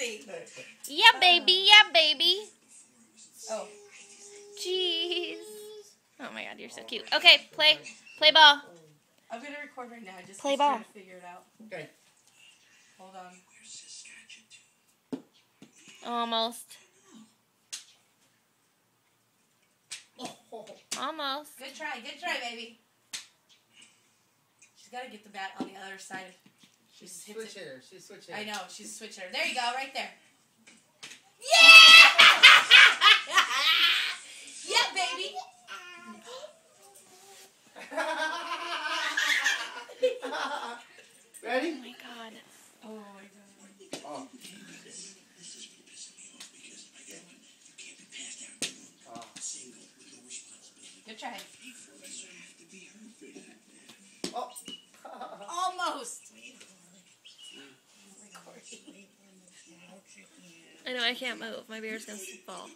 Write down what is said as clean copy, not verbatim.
see. Yeah, baby. Yeah, baby. Oh. Jeez. Oh my God, you're so cute. Okay, play ball. I'm gonna record right now. Just Play trying ball. to figure it out. Okay. Hold on. Almost. Almost. Good try, baby. She's gotta get the bat on the other side. She's a switch hitter. She's a switch hitter. I know, she's a switch hitter. There you go, right there. Yeah! Yeah, baby. Ready? Oh my God. Oh my God. Oh. Good try. Oh. Almost. I know I can't move. My beer's gonna fall.